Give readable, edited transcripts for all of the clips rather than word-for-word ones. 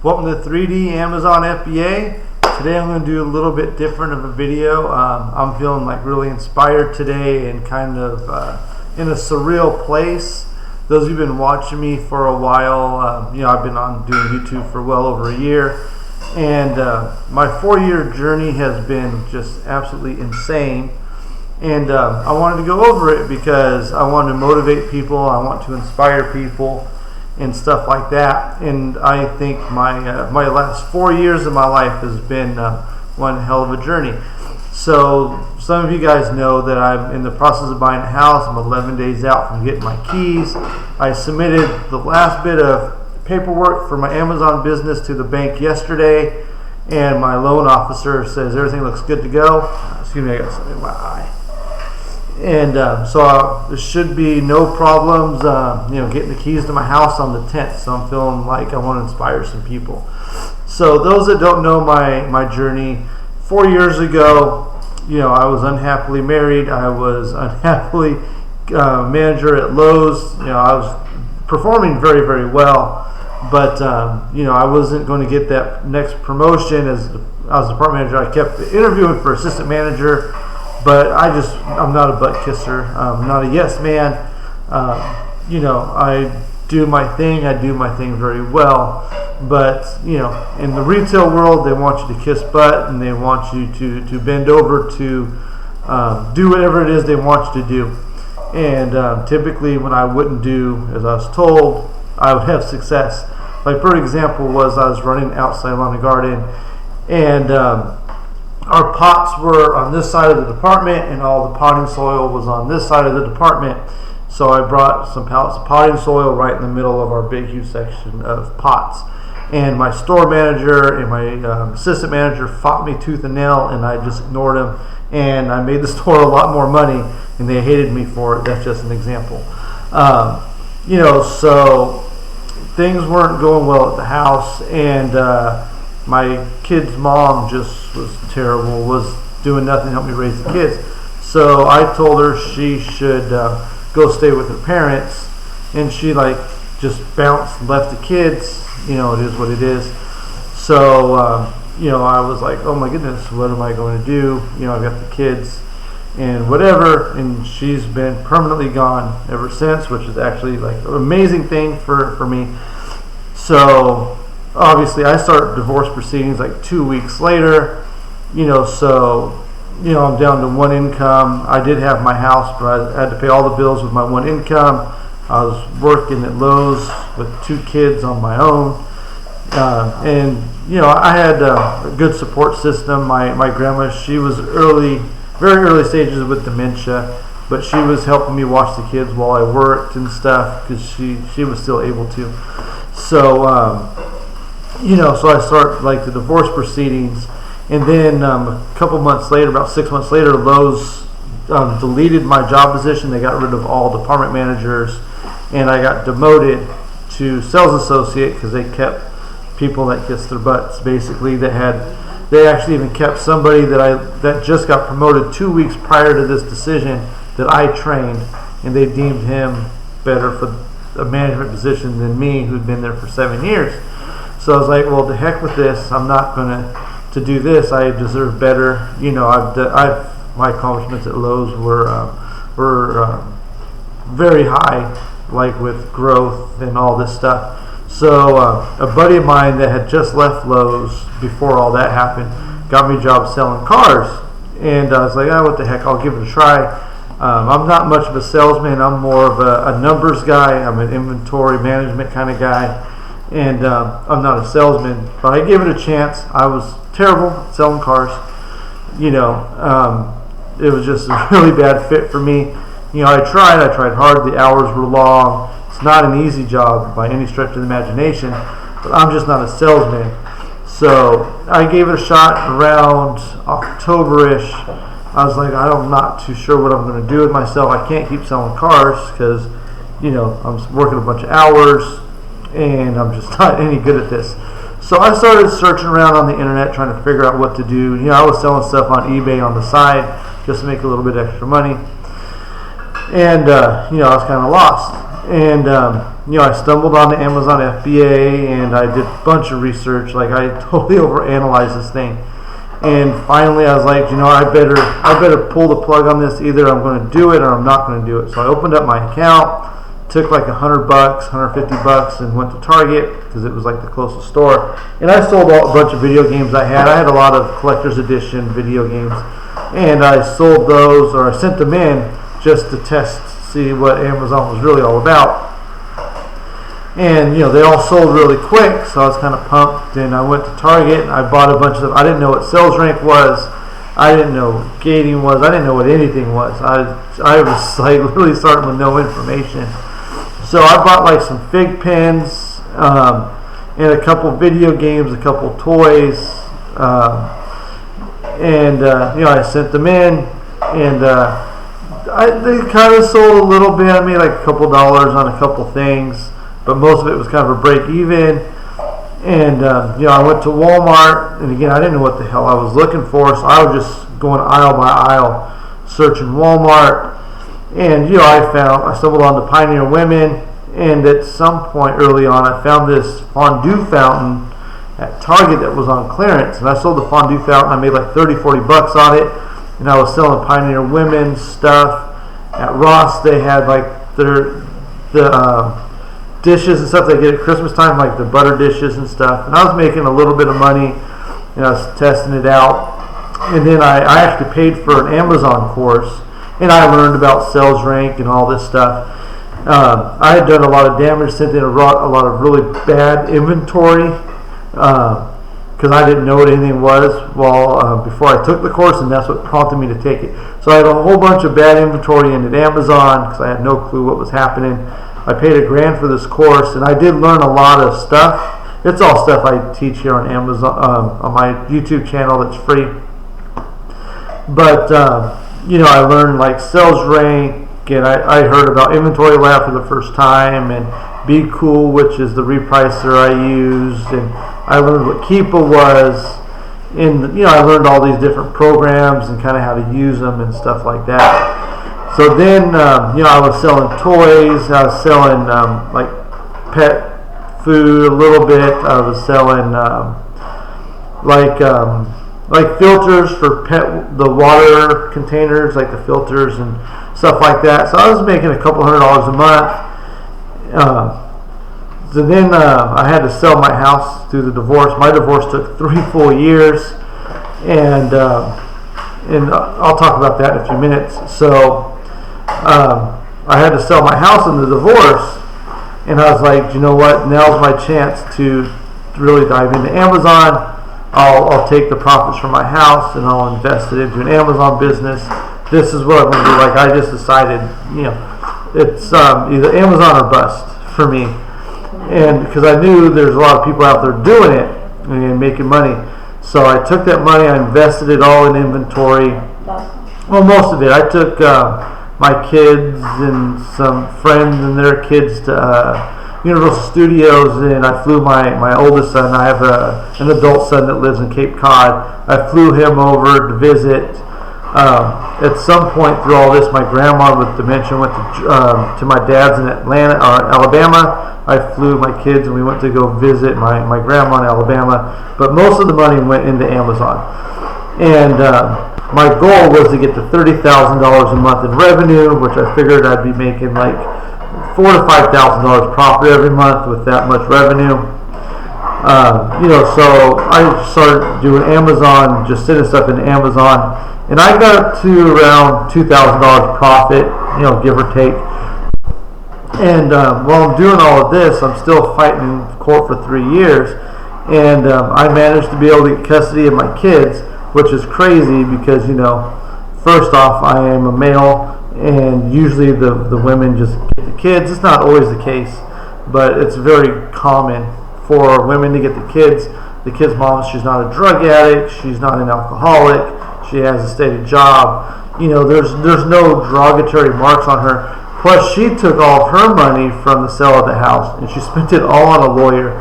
Welcome to 3D Amazon FBA. Today I'm going to do a little bit different of a video. I'm feeling like really inspired today and kind of in a surreal place. Those who've been watching me for a while, I've been on doing YouTube for well over a year, and my 4-year journey has been just absolutely insane. And I wanted to go over it because I want to motivate people, I want to inspire people and stuff like that. And I think my last 4 years of my life has been one hell of a journey. So some of you guys know that I'm in the process of buying a house. I'm 11 days out from getting my keys. I submitted the last bit of paperwork for my Amazon business to the bank yesterday, and my loan officer says everything looks good to go. Excuse me, I got something in my eye. And so there should be no problems, getting the keys to my house on the 10th. So I'm feeling like I want to inspire some people. So those that don't know my journey, 4 years ago, I was unhappily married. I was unhappily manager at Lowe's. I was performing very, very well, but I wasn't going to get that next promotion as I was department manager. I kept interviewing for assistant manager, but I'm not a butt kisser. I'm not a yes man. I do my thing. I do my thing very well. But, in the retail world, they want you to kiss butt, and they want you to bend over to do whatever it is they want you to do. And typically when I wouldn't do as I was told, I would have success. Like, for example, I was running outside lawn and garden, and our pots were on this side of the department, and all the potting soil was on this side of the department. So I brought some pallets of potting soil right in the middle of our big, huge section of pots. And my store manager and my assistant manager fought me tooth and nail, and I just ignored them. And I made the store a lot more money, and they hated me for it. That's just an example. So things weren't going well at the house, and my kid's mom just was terrible, was doing nothing to help me raise the kids. So I told her she should go stay with her parents, and she just bounced and left the kids. It is what it is. So I was like, oh my goodness, what am I going to do? I've got the kids and whatever, and she's been permanently gone ever since, which is actually an amazing thing for me. So obviously I start divorce proceedings 2 weeks later, I'm down to one income. I did have my house, but I had to pay all the bills with my one income. I was working at Lowe's with 2 kids on my own. I had a good support system. My grandma, she was very early stages with dementia, but she was helping me watch the kids while I worked and stuff, because she was still able to. So, so I start the divorce proceedings, and then a couple months later, about 6 months later, Lowe's deleted my job position. They got rid of all department managers, and I got demoted to sales associate because they kept people that kissed their butts. Basically, they actually even kept somebody that just got promoted 2 weeks prior to this decision that I trained, and they deemed him better for a management position than me, who'd been there for 7 years. So I was like, well, to heck with this. I'm not going to do this. I deserve better. My accomplishments at Lowe's were very high, with growth and all this stuff. So a buddy of mine that had just left Lowe's before all that happened got me a job selling cars, and I was like, what the heck, I'll give it a try. I'm not much of a salesman. I'm more of a numbers guy. I'm an inventory management kind of guy, and I'm not a salesman, but I gave it a chance. I was terrible at selling cars. It was just a really bad fit for me. I tried hard. The hours were long. It's not an easy job by any stretch of the imagination, but I'm just not a salesman. So I gave it a shot around October-ish. I was like, I'm not too sure what I'm going to do with myself. I can't keep selling cars because, I'm working a bunch of hours, and I'm just not any good at this. So I started searching around on the internet trying to figure out what to do. I was selling stuff on eBay on the side just to make a little bit extra money. And, I was kind of lost. And I stumbled onto Amazon FBA, and I did a bunch of research. Like, I totally overanalyzed this thing. And finally, I was like, I better pull the plug on this. Either I'm going to do it or I'm not going to do it. So I opened up my account, took like $100, $150, and went to Target because it was like the closest store. And I sold a bunch of video games I had. I had a lot of collector's edition video games, and I sold those, or I sent them in just to see what Amazon was really all about. And they all sold really quick, so I was kind of pumped. And I went to Target and I bought a bunch of them. I didn't know what sales rank was. I didn't know what gating was. I didn't know what anything was. I was like literally starting with no information. So I bought like some fig pens, and a couple video games, a couple toys, and I sent them in, and they kind of sold a little bit. I made like a couple dollars on a couple things, but most of it was kind of a break even. And I went to Walmart, and again, I didn't know what the hell I was looking for, so I was just going aisle by aisle searching Walmart. And I stumbled on the Pioneer Women, and at some point early on, I found this fondue fountain at Target that was on clearance. And I sold the fondue fountain. I made like $30-40 on it, and I was selling Pioneer Women stuff. At Ross, they had like the dishes and stuff they get at Christmas time, like the butter dishes and stuff. And I was making a little bit of money, and I was testing it out. And then I actually paid for an Amazon course, and I learned about sales rank and all this stuff. I had done a lot of damage, sent in a lot of really bad inventory because I didn't know what anything was before I took the course, and that's what prompted me to take it. So I had a whole bunch of bad inventory in at Amazon because I had no clue what was happening. I paid $1,000 for this course, and I did learn a lot of stuff. It's all stuff I teach here on Amazon, on my YouTube channel that's free. But I learned like sales rank, and I heard about Inventory Lab for the first time, and Be Cool, which is the repricer I used, and I learned what Keepa was, and I learned all these different programs and kind of how to use them and stuff like that. So then I was selling toys, I was selling like pet food a little bit, I was selling like filters for the water containers, like the filters and stuff like that. So I was making a couple $100 a month. So then I had to sell my house through the divorce. My divorce took 3 full years, and I'll talk about that in a few minutes. So I had to sell my house in the divorce, and I was like, you know what? Now's my chance to really dive into Amazon. I'll take the profits from my house and I'll invest it into an Amazon business. This is what I'm going to do. Like, I just decided, it's either Amazon or bust for me. And because I knew there's a lot of people out there doing it and making money. So I took that money, I invested it all in inventory. Well, most of it. I took my kids and some friends and their kids to Universal Studios, and I flew my oldest son. I have an adult son that lives in Cape Cod. I flew him over to visit. At some point through all this, my grandma with dementia went to my dad's in Alabama. I flew my kids and we went to go visit my grandma in Alabama. But most of the money went into Amazon. And my goal was to get to $30,000 a month in revenue, which I figured I'd be making like $4,000 to $5,000 profit every month with that much revenue. So I started doing Amazon, just sending stuff into Amazon, and I got to around $2,000 profit, give or take. And while I'm doing all of this, I'm still fighting in court for 3 years, and I managed to be able to get custody of my kids, which is crazy because, first off, I am a male, and usually the women just get the kids. It's not always the case, but it's very common for women to get the kids. The kid's mom, she's not a drug addict, she's not an alcoholic, she has a steady job. There's no derogatory marks on her. Plus, she took all of her money from the sale of the house, and she spent it all on a lawyer.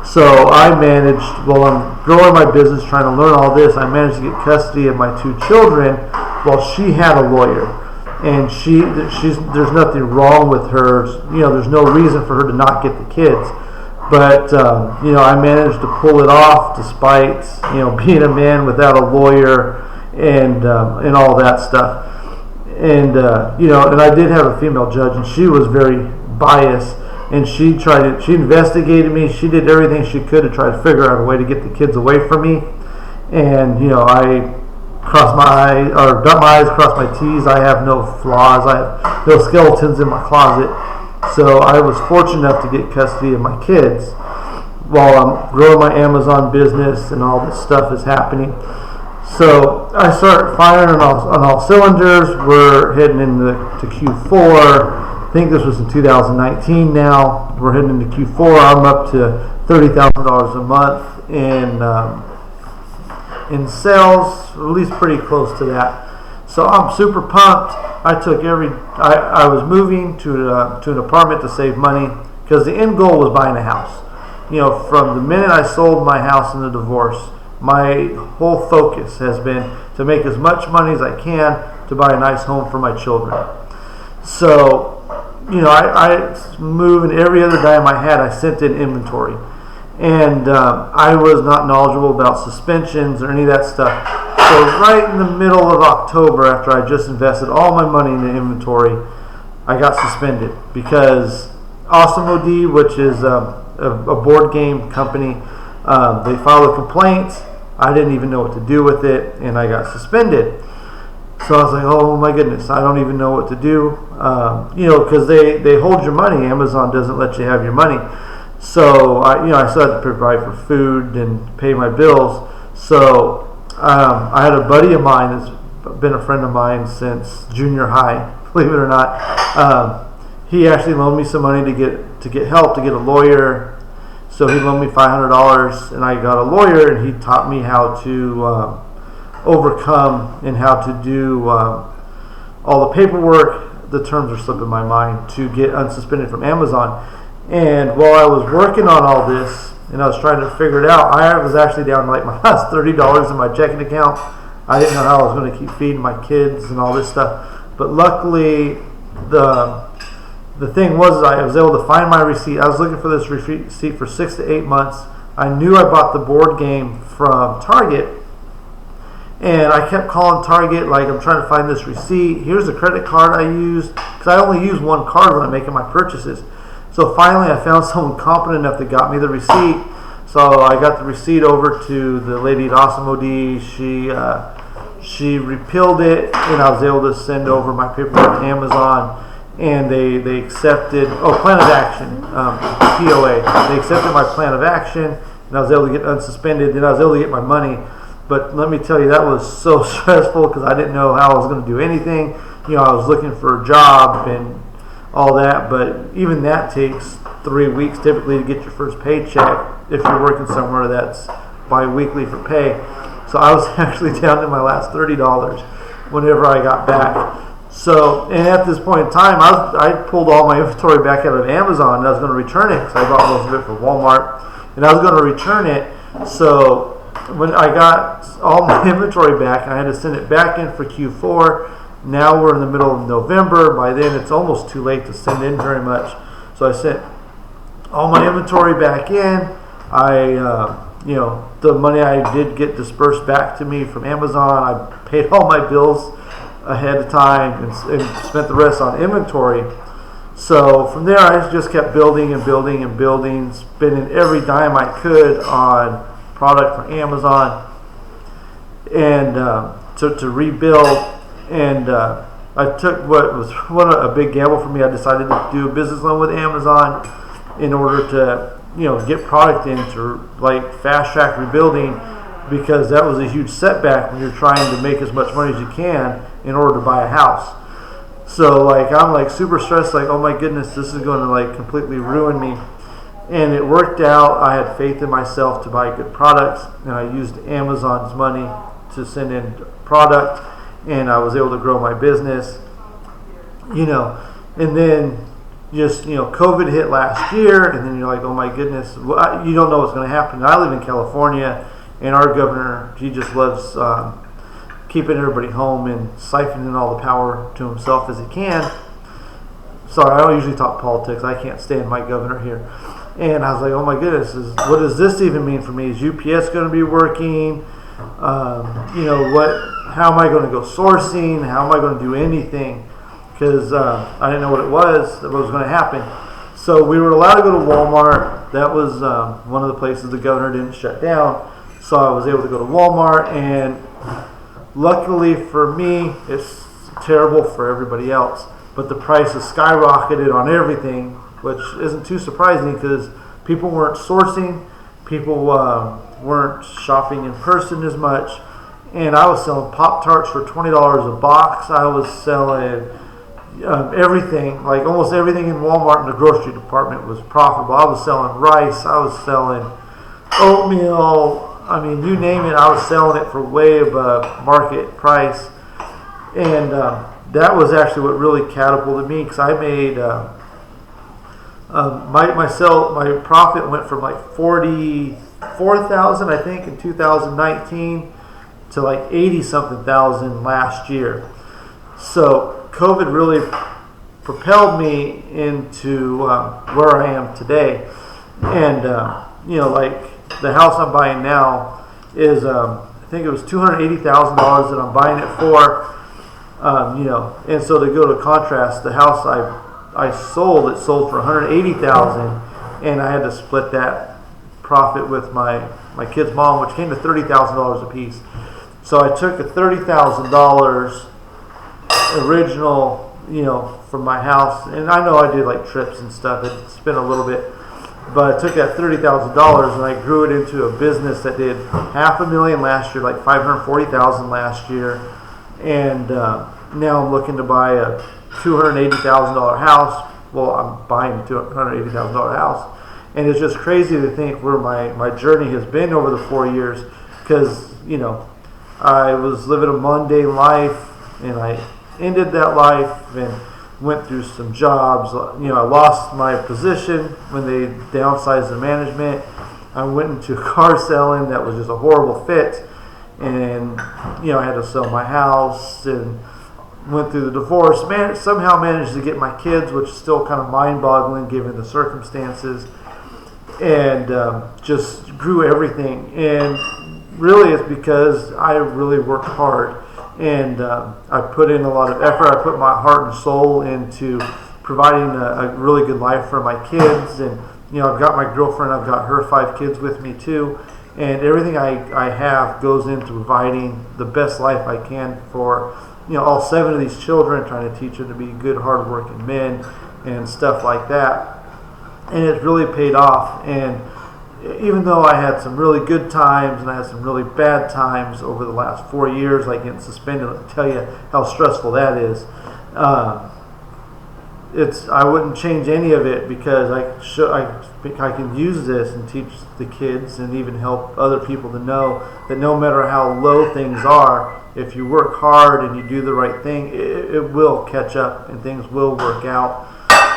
So I managed, while I'm growing my business, trying to learn all this, I managed to get custody of my 2 children while she had a lawyer. and there's nothing wrong with her. There's no reason for her to not get the kids. But I managed to pull it off despite being a man without a lawyer and all that stuff. And and I did have a female judge, and she was very biased. And she investigated me. She did everything she could to try to figure out a way to get the kids away from me. And I crossed my eyes, or dot my I's, crossed my T's. I have no flaws. I have no skeletons in my closet. So I was fortunate enough to get custody of my kids while I'm growing my Amazon business and all this stuff is happening. So I start firing on all cylinders. We're heading into Q4. I think this was in 2019 now. We're heading into Q4. I'm up to $30,000 a month in sales, at least pretty close to that. So I'm super pumped. I was moving to an apartment to save money because the end goal was buying a house. From the minute I sold my house in the divorce, my whole focus has been to make as much money as I can to buy a nice home for my children. So, I moved, and every other dime I had, I sent in inventory. And I was not knowledgeable about suspensions or any of that stuff. So right in the middle of October, after I just invested all my money in the inventory, I got suspended because Asmodee, which is a board game company, they filed a complaint. I didn't even know what to do with it, and I got suspended. So I was like, oh my goodness, I don't even know what to do. Because they hold your money. Amazon doesn't let you have your money. So I still had to provide for food and pay my bills. So I had a buddy of mine that's been a friend of mine since junior high, believe it or not. He actually loaned me some money to get help, to get a lawyer. So he loaned me $500, and I got a lawyer, and he taught me how to overcome and how to do all the paperwork. The terms are slipping my mind, to get unsuspended from Amazon. And while I was working on all this and I was trying to figure it out, I was actually down to like my last $30 in my checking account. I didn't know how I was going to keep feeding my kids and all this stuff. But luckily, the thing was, I was able to find my receipt. I was looking for this receipt for 6 to 8 months. I knew I bought the board game from Target, and I kept calling Target, like, I'm trying to find this receipt. Here's the credit card I used, because I only use one card when I'm making my purchases. So finally, I found someone competent enough that got me the receipt. So I got the receipt over to the lady at Asmodee. She repealed it, and I was able to send over my paperwork to Amazon. And they accepted, plan of action, POA. They accepted my plan of action, and I was able to get unsuspended, and I was able to get my money. But let me tell you, that was so stressful because I didn't know how I was going to do anything. I was looking for a job and all that, but even that takes 3 weeks typically to get your first paycheck if you're working somewhere that's bi-weekly for pay. So I was actually down to my last $30 whenever I got back. So, and at this point in time, I pulled all my inventory back out of Amazon, and I was going to return it because I bought most of it from Walmart, and I was going to return it. So when I got all my inventory back, I had to send it back in for Q4. Now we're in the middle of November. By then, it's almost too late to send in very much. So I sent all my inventory back in. The money I did get dispersed back to me from Amazon. I paid all my bills ahead of time and spent the rest on inventory. So from there, I just kept building and building and building, spending every dime I could on product for Amazon and to rebuild. And I took what was a big gamble for me. I decided to do a business loan with Amazon in order to get product in to like fast track rebuilding, because that was a huge setback when you're trying to make as much money as you can in order to buy a house. So I'm super stressed, oh my goodness, this is going to completely ruin me. And it worked out. I had faith in myself to buy good products, and I used Amazon's money to send in product, and I was able to grow my business. And then just COVID hit last year, and then you're like, oh my goodness, you don't know what's going to happen. And I live in California, and our governor, he just loves keeping everybody home and siphoning all the power to himself as he can. Sorry, I don't usually talk politics. I can't stand my governor here. And I was like, oh my goodness, what does this even mean for me? Is UPS going to be working? How am I going to go sourcing? How am I going to do anything? Because I didn't know what it was that was going to happen. So we were allowed to go to Walmart. That was one of the places the governor didn't shut down. So I was able to go to Walmart, and luckily for me, it's terrible for everybody else, but the price has skyrocketed on everything, which isn't too surprising because people weren't sourcing, people weren't shopping in person as much, and I was selling Pop-Tarts for $20 a box. I was selling everything, like almost everything in Walmart in the grocery department was profitable. I was selling rice, I was selling oatmeal, I mean, you name it, I was selling it for way above market price. And that was actually what really catapulted me, because I made my profit went from like 44,000 I think in 2019 to like 80 something thousand last year. So COVID really propelled me into where I am today. And like the house I'm buying now is I think it was $280,000 that I'm buying it for. And so to go to contrast, the house I sold, it sold for $180,000, and I had to split that profit with my kid's mom, which came to $30,000 a piece. So I took a $30,000 original, from my house, and I know I did like trips and stuff. It spent a little bit, but I took that $30,000 and I grew it into a business that did $500,000 last year, like $540,000 last year, and now I'm looking to buy a $280,000 house. Well, I'm buying a $280,000 house, and it's just crazy to think where my journey has been over the 4 years, because I was living a mundane life, and I ended that life and went through some jobs. I lost my position when they downsized the management. I went into car selling that was just a horrible fit, and I had to sell my house and went through the divorce. Somehow managed to get my kids, which is still kind of mind-boggling given the circumstances, and just grew everything. And really it's because I really worked hard, and I put in a lot of effort. I put my heart and soul into providing a really good life for my kids. And I've got my girlfriend, I've got her 5 kids with me too, and everything I have goes into providing the best life I can for all 7 of these children, trying to teach them to be good, hard-working men and stuff like that. And it's really paid off. And even though I had some really good times and I had some really bad times over the last 4 years, like getting suspended, I'll tell you how stressful that is. I wouldn't change any of it, because I can use this and teach the kids and even help other people to know that no matter how low things are, if you work hard and you do the right thing, it will catch up and things will work out.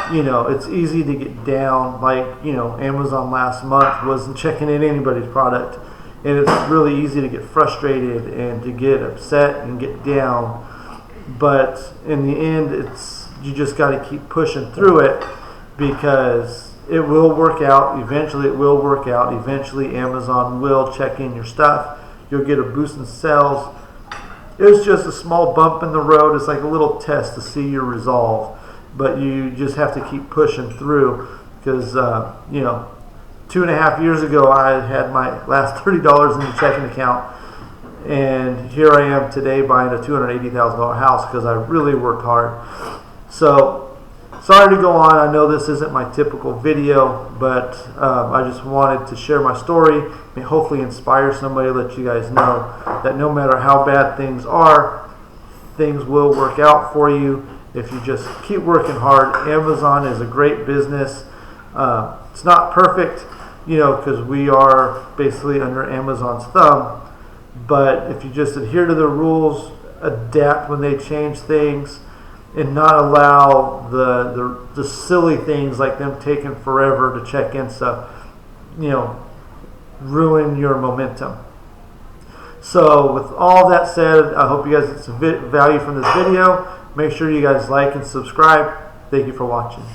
It's easy to get down, like, Amazon last month wasn't checking in anybody's product, and it's really easy to get frustrated and to get upset and get down. But in the end, you just got to keep pushing through it, because it will work out. Eventually it will work out. Eventually Amazon will check in your stuff. You'll get a boost in sales. It's just a small bump in the road. It's like a little test to see your resolve. But you just have to keep pushing through, because 2.5 years ago I had my last $30 in the checking account, and here I am today buying a $280,000 house because I really worked hard. So sorry to go on. I know this isn't my typical video, but I just wanted to share my story and hopefully inspire somebody, let you guys know that no matter how bad things are, things will work out for you if you just keep working hard. Amazon is a great business. It's not perfect, because we are basically under Amazon's thumb, but if you just adhere to the rules, adapt when they change things, and not allow the silly things like them taking forever to check in stuff, ruin your momentum. So with all that said, I hope you guys get some value from this video. Make sure you guys like and subscribe. Thank you for watching.